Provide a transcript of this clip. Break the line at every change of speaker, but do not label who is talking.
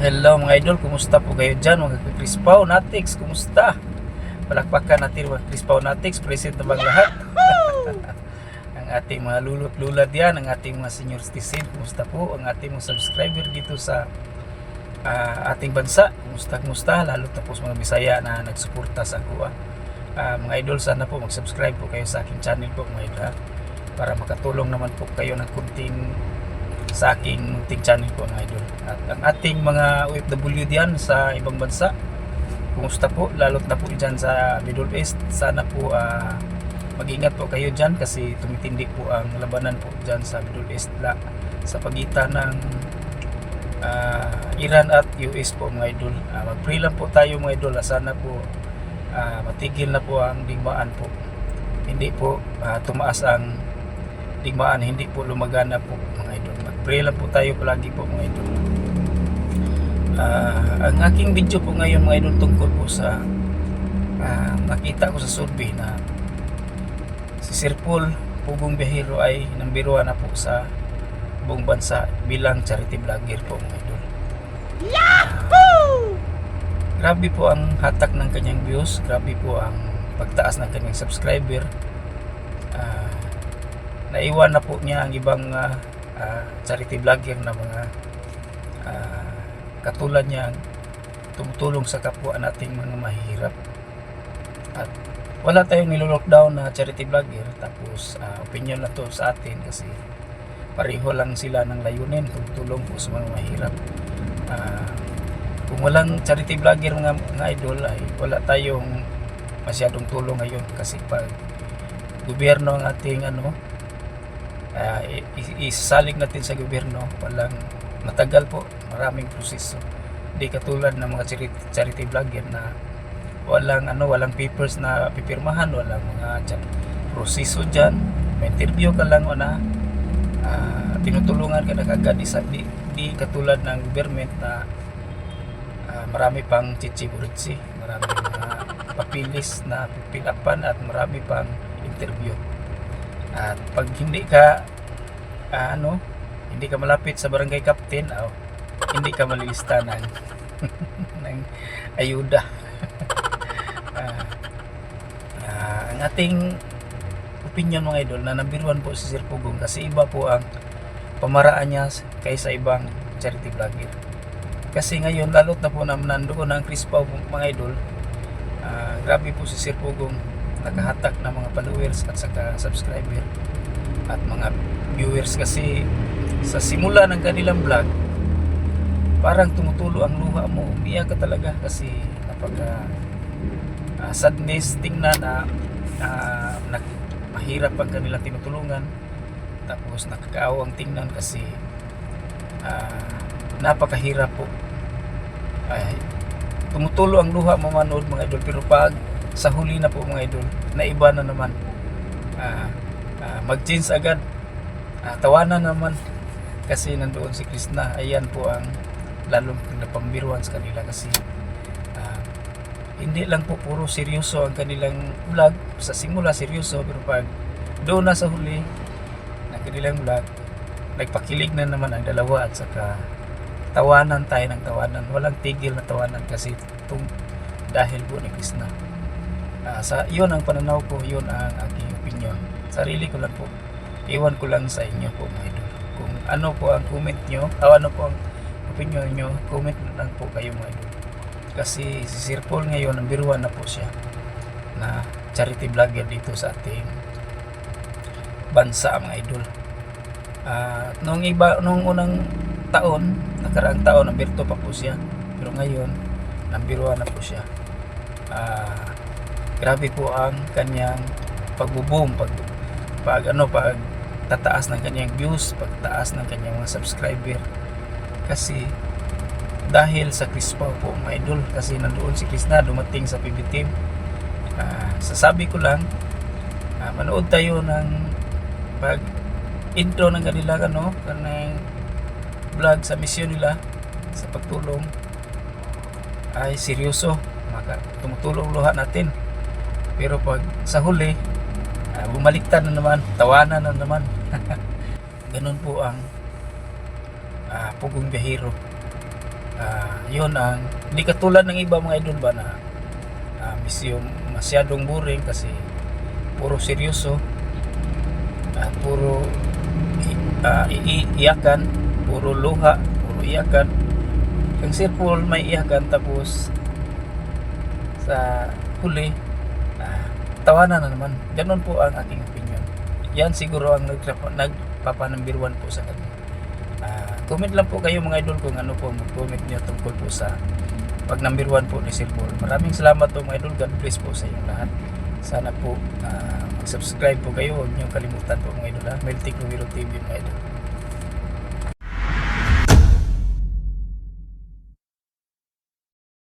Hello mga idol, kumusta po kayo dyan mga Crispaw Natics, kumusta? Palakpakan natin mga Crispaw Natics, present na bang lahat? Ang ating mga lulot lulad yan, ang ating mga senior citizen, kumusta po? Ang ating mga subscriber dito sa ating bansa, kumusta? Lalo na po sa mga Bisaya na nagsuporta sa ako. Mga idol, sana po mag-subscribe po kayo sa aking channel po mga idol, para makatulong naman po kayo ng kunting sa aking munting channel po mga idol. At ang ating mga OFW diyan sa ibang bansa, kumusta po? Lalot na po dyan sa Middle East, sana po mag-ingat po kayo dyan kasi tumitindi po ang labanan po dyan sa Middle East sa pagitan ng Iran at US po mga idol. Mag-pray lang po tayo mga idol, sana po matigil na po ang digmaan po, hindi po tumaas ang digmaan, hindi po lumagana po mga idol. Mag-pray lang po tayo palagi po mga idol. Ang aking video po ngayon mga idol tungkol po sa nakita ko sa survey na si Sir Paul Pugong Biyahero ay number 1 na po sa buong bansa bilang charity vlogger po mga idol. Yahoo! Grabe po ang hatak ng kanyang views, grabe po ang pagtaas ng kanyang subscriber. Naiwan na po niya ang ibang charity vlogger na mga katulad niya, tumutulong sa kapwa nating mga mahihirap. At wala tayong nilo-lockdown na charity vlogger, tapos opinion na to sa atin kasi pareho lang sila ng layunin, tumutulong po sa mga mahirap. Kung walang charity vlogger mga idol ay wala tayong masyadong tulong ngayon kasi pag gobyerno ang ating isasalig natin sa gobyerno, walang matagal po, maraming proseso. Di katulad ng mga charity vlogger na walang papers na pipirmahan, walang mga proseso dyan. May interview ka lang tinutulungan ka na kagad. Di katulad ng government na marami pang chichiburitsi, marami mga papilis na pipilapan at marami pang interview. At pag hindi ka hindi ka malapit sa barangay captain, hindi ka malilista ng ng ayuda. Ang ating opinion mga idol na number 1 po si Sir Pugong kasi iba po ang pamaraan niya kaysa ibang charity vlogger. Kasi ngayon lalot na po nandoon ang Crispaw mga idol. Grabe po si Sir Pugong, nakahatak ng mga followers at saka subscriber at mga viewers kasi sa simula ng kanilang vlog parang tumutulo ang luha mo, umiyak ka talaga kasi napaka sadness tingnan na mahirap ang kanilang tinutulungan, tapos nakakaawang tingnan kasi napakahirap po. Tumutulo ang luha mo manood mga idol, pero pag sa huli na po mga idol, naiba na naman, mag-change agad, tawanan naman kasi nandoon si Krishna. Ayan po ang lalong napambiruan sa kanila kasi hindi lang po puro seryoso ang kanilang vlog. Sa simula seryoso, pero pag doon na sa huli ng kanilang vlog, nagpakilig na naman ang dalawa at saka tawanan tayo ng tawanan, walang tigil na tawanan kasi dahil po ni Krishna. Yun ang pananaw ko, yun ang aking opinion. Sarili ko lang po, iwan ko lang sa inyo po mga idol. Kung ano po ang comment nyo, ano po ang opinion nyo, comment lang po kayo mga idol. Kasi si Sir Paul ngayon, number 1 na po siya na charity vlogger dito sa ating bansa mga idol. Nung unang taon, nakaraang taon, number 2 pa po siya, pero ngayon number 1 na po siya. Grabe po ang kanyang pagbo-boom, pag tataas ng kanyang views, pagtaas ng kanyang mga subscriber kasi dahil sa Crispaw po mga idol, kasi nandoon si Krishna, dumating sa PB team. Sasabi ko lang, manood tayo ng pag intro ng kanilang vlog sa mission nila sa pagtulong ay seryoso, tumutulong luha natin. Pero pag sa huli, bumaliktad na naman, tawanan na naman. Ganun po ang Pugong Biyahero. Yun ang hindi katulad ng iba mga idol ba na yung masyadong boring kasi puro seryoso at puro iiyakan, puro luha, puro iyakan. Ang Sirpol may iyakan tapos sa huli tawanan na naman. Ganon po ang aking opinion. Yan siguro ang nagpapa-number 1 po sa kanya. Comment lang po kayo mga idol kung ano po mag-comment niyo tungkol po sa pag number 1 po ni Sir Paul. Maraming salamat po mga idol. God bless po sa inyong lahat. Sana po mag-subscribe po kayo. Huwag niyong kalimutan po mga idol. Melty Cruwero TV mga idol.